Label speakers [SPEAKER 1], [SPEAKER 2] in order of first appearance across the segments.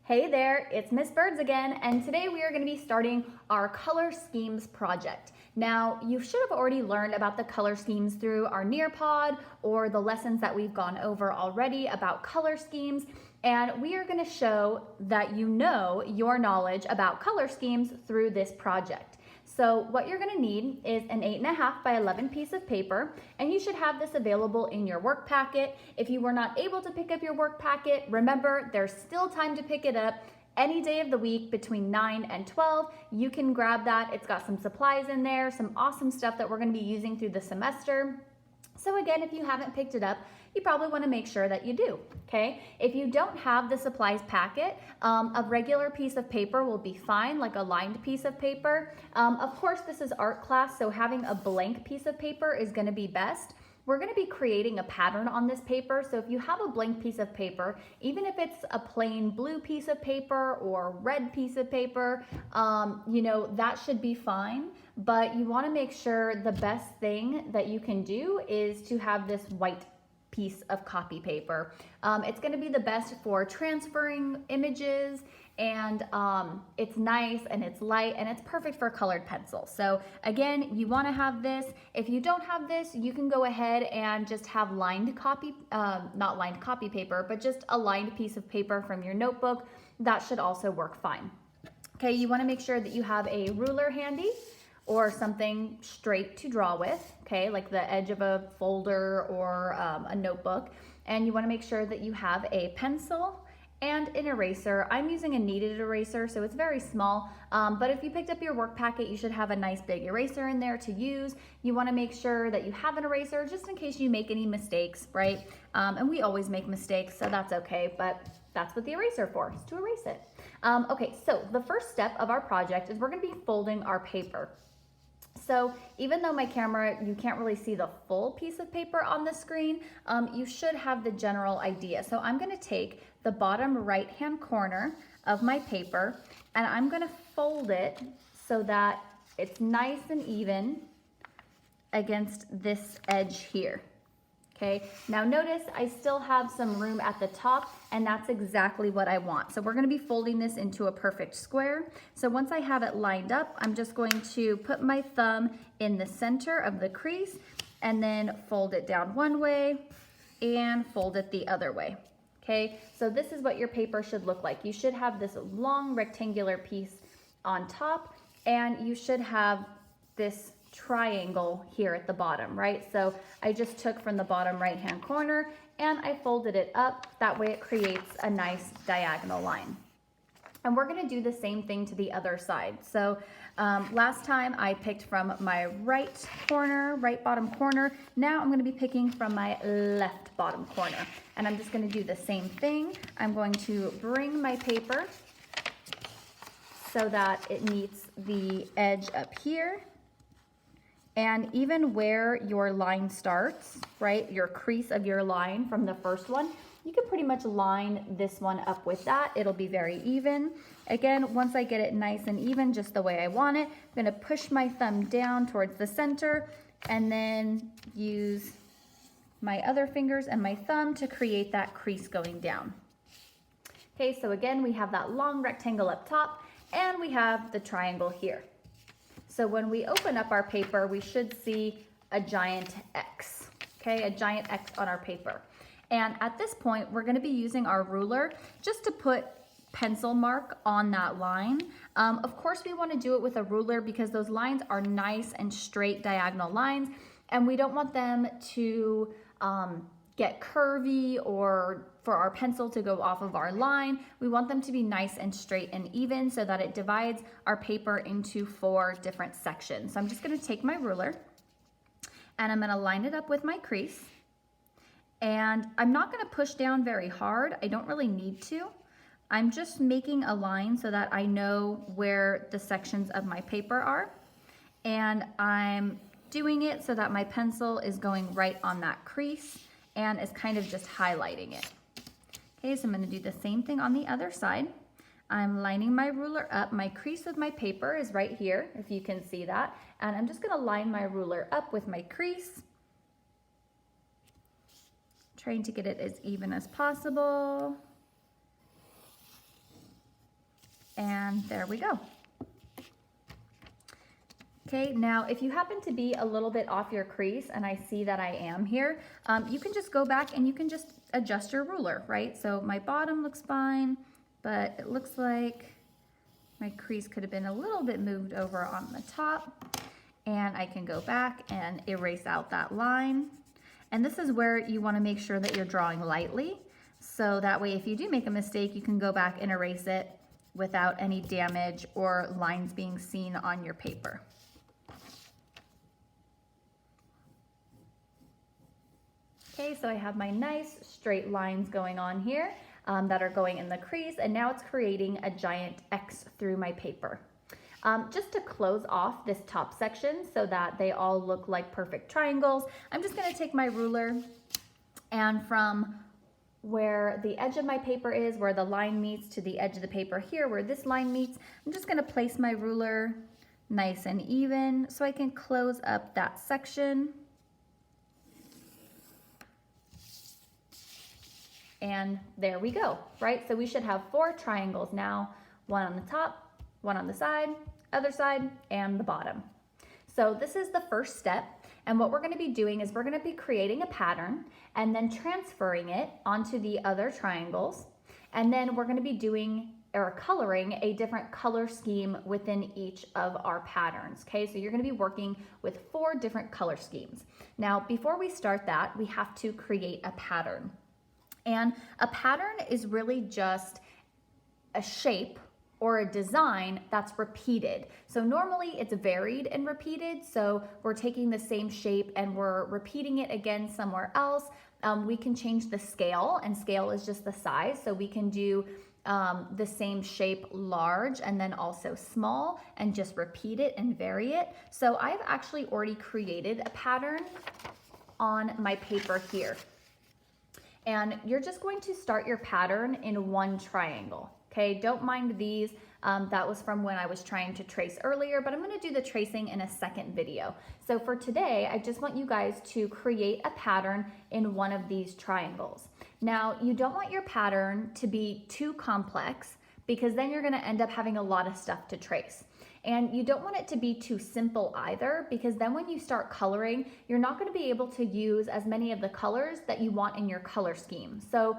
[SPEAKER 1] Hey there, it's Miss Birds again, and today we are going to be starting our color schemes project. Now, you should have already learned about the color schemes through our Nearpod or the lessons that we've gone over already about color schemes, and we are going to show that you know your knowledge about color schemes through this project. So what you're going to need is an 8.5 by 11 piece of paper, and you should have this available in your work packet. If you were not able to pick up your work packet, remember there's still time to pick it up. Any day of the week between 9 and 12, you can grab that. It's got some supplies in there, some awesome stuff that we're going to be using through the semester. So again, if you haven't picked it up, you probably want to make sure that you do, okay? If you don't have the supplies packet, a regular piece of paper will be fine, like a lined piece of paper. Of course, this is art class, so having a blank piece of paper is going to be best. We're going to be creating a pattern on this paper, so if you have a blank piece of paper, even if it's a plain blue piece of paper or red piece of paper, that should be fine. But you want to make sure the best thing that you can do is to have this white piece of copy paper. It's going to be the best for transferring images, and it's nice and it's light and it's perfect for colored pencil. So again, you want to have this. If you don't have this, you can go ahead and just have lined copy, not lined copy paper, but just a lined piece of paper from your notebook. That should also work fine. Okay, you want to make sure that you have a ruler handy or something straight to draw with, okay, like the edge of a folder or a notebook. And you wanna make sure that you have a pencil and an eraser. I'm using a kneaded eraser, so it's very small, but if you picked up your work packet, you should have a nice big eraser in there to use. You wanna make sure that you have an eraser just in case you make any mistakes, right? And we always make mistakes, so that's okay, but that's what the eraser for, is to erase it. Okay, so the first step of our project is we're gonna be folding our paper. So even though my camera, you can't really see the full piece of paper on the screen, you should have the general idea. So I'm gonna take the bottom right-hand corner of my paper and I'm gonna fold it so that it's nice and even against this edge here. Okay, now notice I still have some room at the top, and that's exactly what I want. So we're gonna be folding this into a perfect square. So once I have it lined up, I'm just going to put my thumb in the center of the crease and then fold it down one way and fold it the other way. Okay, so this is what your paper should look like. You should have this long rectangular piece on top, and you should have this triangle here at the bottom, right? So I just took from the bottom right-hand corner and I folded it up. That way it creates a nice diagonal line. And we're gonna do the same thing to the other side. So last time I picked from my right bottom corner. Now I'm gonna be picking from my left bottom corner. And I'm just gonna do the same thing. I'm going to bring my paper so that it meets the edge up here. And even where your line starts, right, your crease of your line from the first one, you can pretty much line this one up with that. It'll be very even. Again, once I get it nice and even, just the way I want it, I'm gonna push my thumb down towards the center and then use my other fingers and my thumb to create that crease going down. Okay, so again, we have that long rectangle up top and we have the triangle here. So when we open up our paper, we should see a giant X, okay? A giant X on our paper. And at this point, we're gonna be using our ruler just to put pencil mark on that line. Of course, we wanna do it with a ruler because those lines are nice and straight diagonal lines, and we don't want them to get curvy or for our pencil to go off of our line. We want them to be nice and straight and even so that it divides our paper into 4 different sections. So I'm just gonna take my ruler and I'm gonna line it up with my crease. And I'm not gonna push down very hard. I don't really need to. I'm just making a line so that I know where the sections of my paper are. And I'm doing it so that my pencil is going right on that crease and is kind of just highlighting it. Okay, so I'm gonna do the same thing on the other side. I'm lining my ruler up. My crease of my paper is right here, if you can see that. And I'm just gonna line my ruler up with my crease, trying to get it as even as possible. And there we go. Okay, now if you happen to be a little bit off your crease, and I see that I am here, you can just go back and you can just adjust your ruler, right? So my bottom looks fine, but it looks like my crease could have been a little bit moved over on the top, and I can go back and erase out that line. And this is where you want to make sure that you're drawing lightly, so that way if you do make a mistake, you can go back and erase it without any damage or lines being seen on your paper. Okay, so I have my nice straight lines going on here that are going in the crease, and now it's creating a giant X through my paper. Just to close off this top section so that they all look like perfect triangles, I'm just gonna take my ruler, and from where the edge of my paper is, where the line meets, to the edge of the paper here, where this line meets, I'm just gonna place my ruler nice and even so I can close up that section. And there we go, right? So we should have 4 triangles now, one on the top, one on the side, other side, and the bottom. So this is the first step. And what we're gonna be doing is we're gonna be creating a pattern and then transferring it onto the other triangles. And then we're gonna be doing or coloring a different color scheme within each of our patterns, okay? So you're gonna be working with 4 different color schemes. Now, before we start that, we have to create a pattern. And a pattern is really just a shape or a design that's repeated. So normally it's varied and repeated. So we're taking the same shape and we're repeating it again somewhere else. We can change the scale, and scale is just the size. So we can do the same shape large and then also small and just repeat it and vary it. So I've actually already created a pattern on my paper here. And you're just going to start your pattern in 1 triangle, okay? Don't mind these. That was from when I was trying to trace earlier, but I'm gonna do the tracing in a second video. So for today, I just want you guys to create a pattern in 1 of these triangles. Now, you don't want your pattern to be too complex, because then you're gonna end up having a lot of stuff to trace. And you don't want it to be too simple either, because then when you start coloring, you're not going to be able to use as many of the colors that you want in your color scheme. So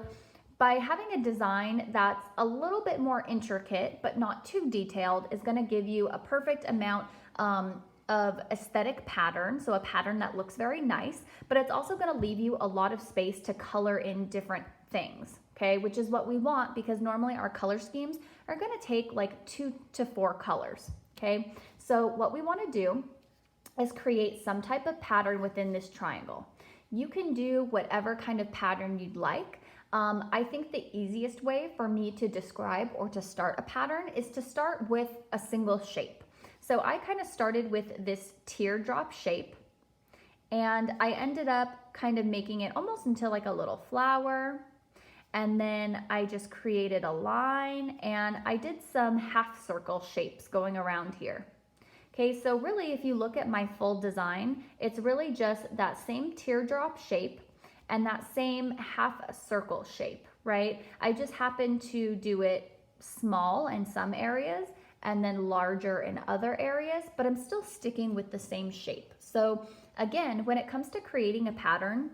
[SPEAKER 1] by having a design that's a little bit more intricate but not too detailed is going to give you a perfect amount of aesthetic pattern, so a pattern that looks very nice, but it's also going to leave you a lot of space to color in different things, okay, which is what we want, because normally our color schemes are going to take like 2 to 4 colors. Okay, so what we want to do is create some type of pattern within this triangle. You can do whatever kind of pattern you'd like. I think the easiest way for me to describe or to start a pattern is to start with a single shape. So I kind of started with this teardrop shape, and I ended up kind of making it almost into like a little flower. And then I just created a line, and I did some half circle shapes going around here. Okay, so really if you look at my full design, it's really just that same teardrop shape and that same half circle shape, right? I just happened to do it small in some areas and then larger in other areas, but I'm still sticking with the same shape. So again, when it comes to creating a pattern,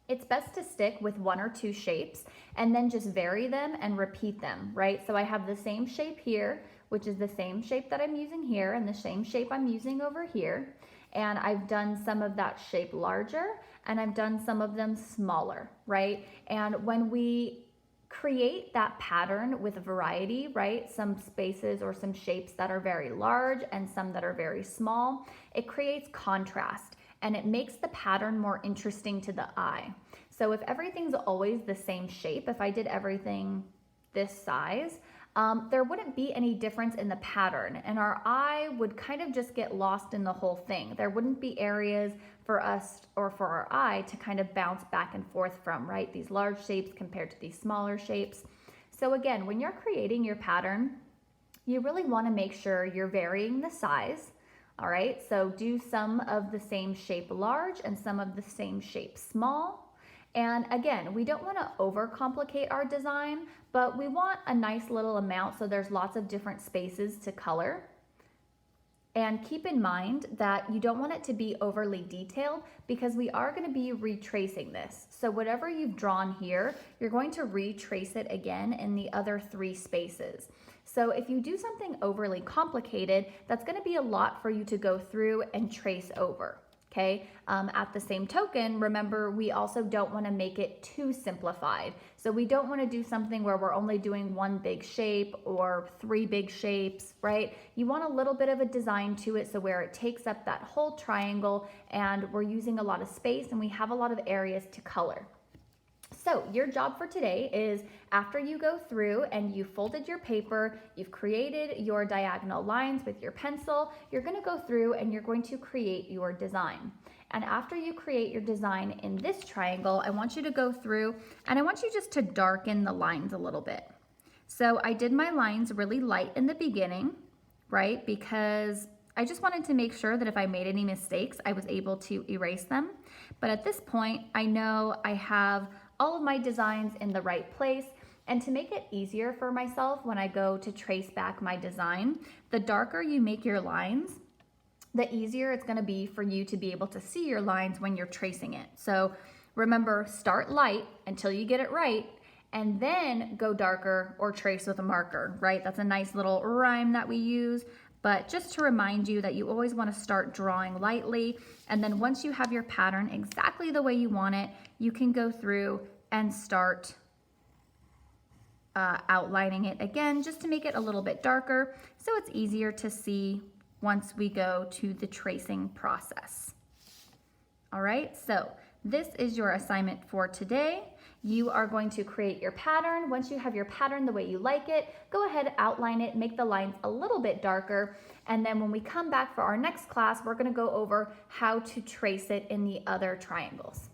[SPEAKER 1] it's best to stick with 1 or 2 shapes and then just vary them and repeat them, right? So I have the same shape here, which is the same shape that I'm using here, and the same shape I'm using over here. And I've done some of that shape larger, and I've done some of them smaller, right? And when we create that pattern with a variety, right? Some spaces or some shapes that are very large and some that are very small, it creates contrast. And it makes the pattern more interesting to the eye. So if everything's always the same shape, if I did everything this size, there wouldn't be any difference in the pattern, and our eye would kind of just get lost in the whole thing. There wouldn't be areas for us or for our eye to kind of bounce back and forth from, right? These large shapes compared to these smaller shapes. So again, when you're creating your pattern, you really want to make sure you're varying the size. All right, so do some of the same shape large and some of the same shape small. And again, we don't want to overcomplicate our design, but we want a nice little amount so there's lots of different spaces to color. And keep in mind that you don't want it to be overly detailed because we are going to be retracing this. So whatever you've drawn here, you're going to retrace it again in the other 3 spaces. So if you do something overly complicated, that's going to be a lot for you to go through and trace over. Okay. At the same token, remember, we also don't want to make it too simplified. So we don't want to do something where we're only doing 1 big shape or 3 big shapes, right? You want a little bit of a design to it, so where it takes up that whole triangle and we're using a lot of space and we have a lot of areas to color. So your job for today is, after you go through and you folded your paper, you've created your diagonal lines with your pencil, you're going to go through and you're going to create your design. And after you create your design in this triangle, I want you to go through and I want you just to darken the lines a little bit. So I did my lines really light in the beginning, right? Because I just wanted to make sure that if I made any mistakes, I was able to erase them. But at this point, I know I have all of my designs in the right place. And to make it easier for myself when I go to trace back my design, the darker you make your lines, the easier it's going to be for you to be able to see your lines when you're tracing it. So remember, start light until you get it right, and then go darker or trace with a marker, right? That's a nice little rhyme that we use. But just to remind you that you always want to start drawing lightly, and then once you have your pattern exactly the way you want it, you can go through and start outlining it again, just to make it a little bit darker so it's easier to see once we go to the tracing process. All right, so this is your assignment for today. You are going to create your pattern. Once you have your pattern the way you like it, go ahead, outline it, make the lines a little bit darker. And then when we come back for our next class, we're going to go over how to trace it in the other triangles.